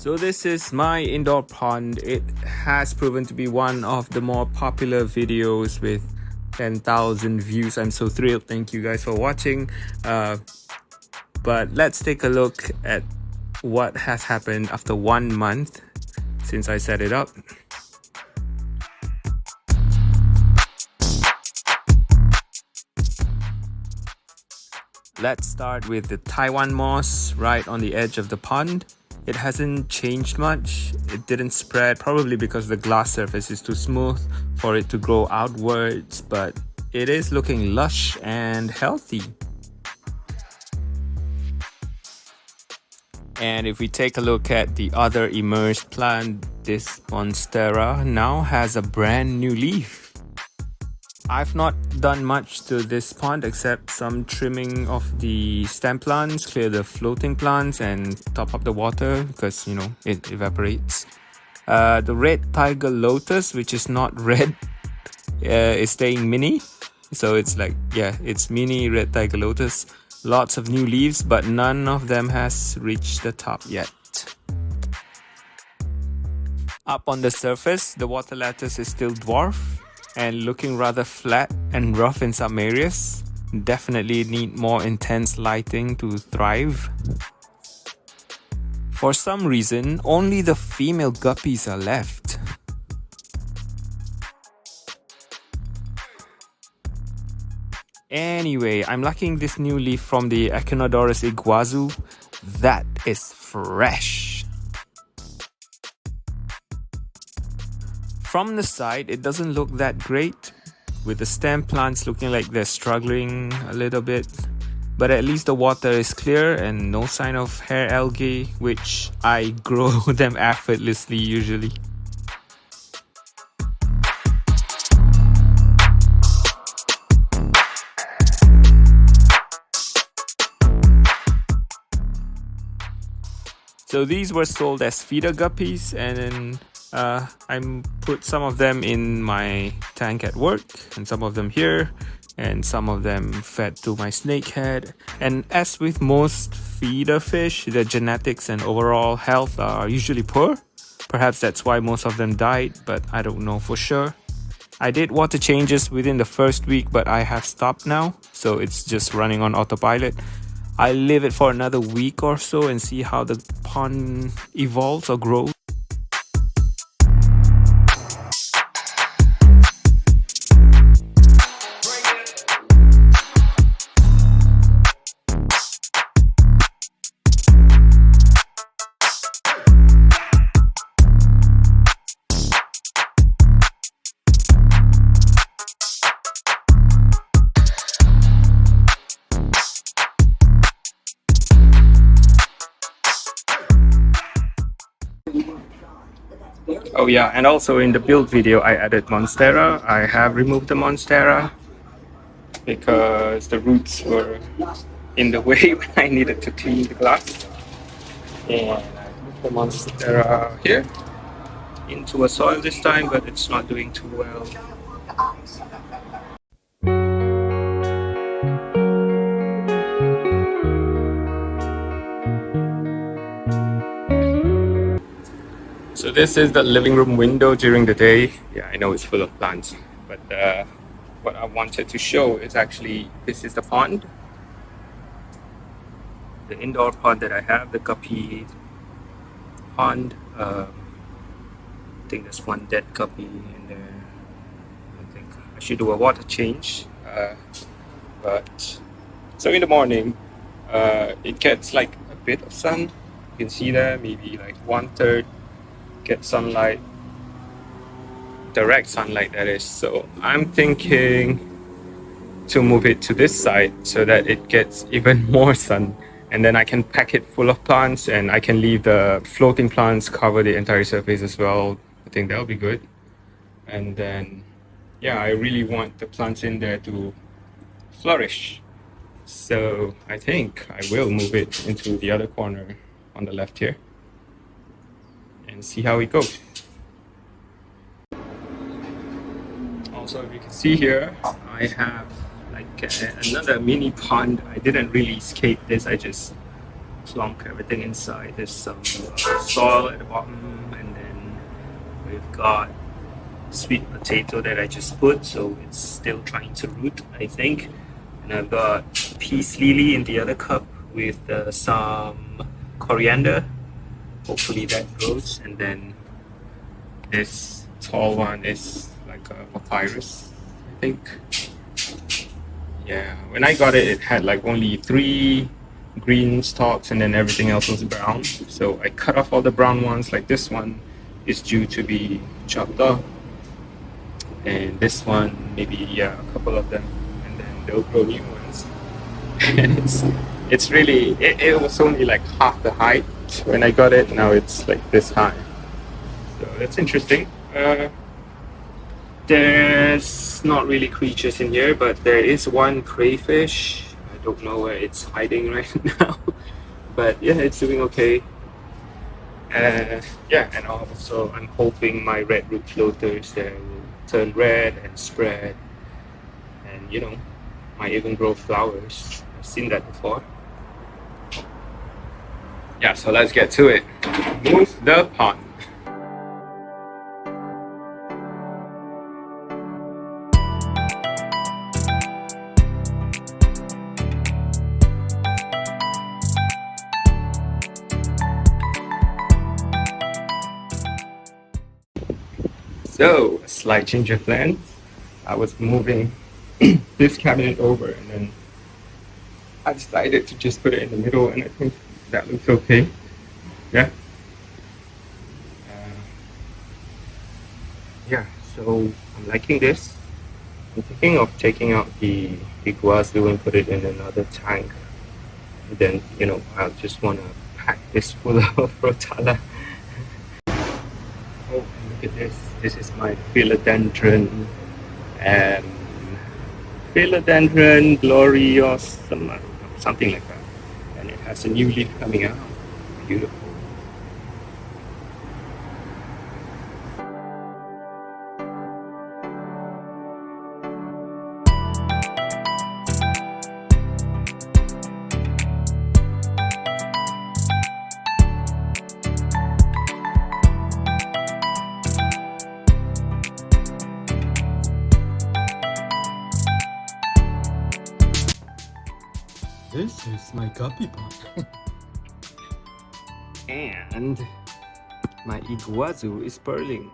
So this is my indoor pond. It has proven to be one of the more popular videos with 10,000 views. I'm so thrilled. Thank you guys for watching. But let's take a look at what has happened after 1 month since I set it up. Let's start with the Taiwan moss right on the edge of the pond. It hasn't changed much. It didn't spread, probably because the glass surface is too smooth for it to grow outwards, but it is looking lush and healthy. And if we take a look at the other immersed plant, this Monstera now has a brand new leaf. I've not done much to this pond except some trimming of the stem plants, clear the floating plants and top up the water because, it evaporates. The red tiger lotus, which is not red, is staying mini. So it's it's mini red tiger lotus. Lots of new leaves, but none of them has reached the top yet. Up on the surface, the water lettuce is still dwarf and looking rather flat and rough in some areas. Definitely need more intense lighting to thrive. For some reason, only the female guppies are left. Anyway, I'm liking this new leaf from the Echinodorus iguazu. That is fresh. From the side, it doesn't look that great, with the stem plants looking like they're struggling a little bit. But at least the water is clear and no sign of hair algae, which I grow them effortlessly usually. So these were sold as feeder guppies, and then I put some of them in my tank at work and some of them here, and some of them fed to my snakehead. And as with most feeder fish, the genetics and overall health are usually poor. Perhaps that's why most of them died, but I don't know for sure. I did water changes within the first week, but I have stopped now, so it's just running on autopilot. I'll leave it for another week or so and see how the pond evolves or grows. Oh yeah, and also in the build video I added Monstera. I have removed the Monstera because the roots were in the way when I needed to clean the glass. And I moved the Monstera here into a soil this time, but it's not doing too well. So this is the living room window during the day. Yeah, I know it's full of plants, but what I wanted to show is actually, this is the pond. The indoor pond that I have, the guppy pond. I think there's one dead guppy in there. I think I should do a water change. But so in the morning, it gets like a bit of sun. You can see there, maybe like 1/3 get sunlight, direct sunlight that is. So I'm thinking to move it to this side so that it gets even more sun, and then I can pack it full of plants and I can leave the floating plants cover the entire surface as well. I think that'll be good. And then yeah, I really want the plants in there to flourish, so I think I will move it into the other corner on the left here and see how it goes. Also, if you can see here, I have like another mini pond. I didn't really scape this, I just plunk everything inside. There's some soil at the bottom, and then we've got sweet potato that I just put, so it's still trying to root, I think. And I've got peace lily in the other cup with some coriander. Hopefully that grows. And then this tall one is like a papyrus, I think. Yeah, when I got it, it had like only 3 green stalks and then everything else was brown. So I cut off all the brown ones. Like this one is due to be chopped off. And this one, maybe, yeah, a couple of them. And then they'll grow new ones. And it's really, it was only like half the height when I got it. Now it's like this high. So that's interesting. There's not really creatures in here, but there is one crayfish. I don't know where it's hiding right now, but yeah, it's doing okay. Yeah, and also I'm hoping my red root floaters there will turn red and spread, and you know, might even grow flowers. I've seen that before. Yeah, so let's get to it. Move the pond. So, a slight change of plan. I was moving this cabinet over, and then I decided to just put it in the middle, and I think that looks okay. Yeah. Yeah, so I'm liking this. I'm thinking of taking out the iguazu and put it in another tank. And then, you know, I just want to pack this full of rotala. Oh, and look at this. This is my philodendron. Philodendron gloriosum, something like that. And it has a new leaf coming out. Beautiful. This is my guppy pond. And my iguazu is pearling.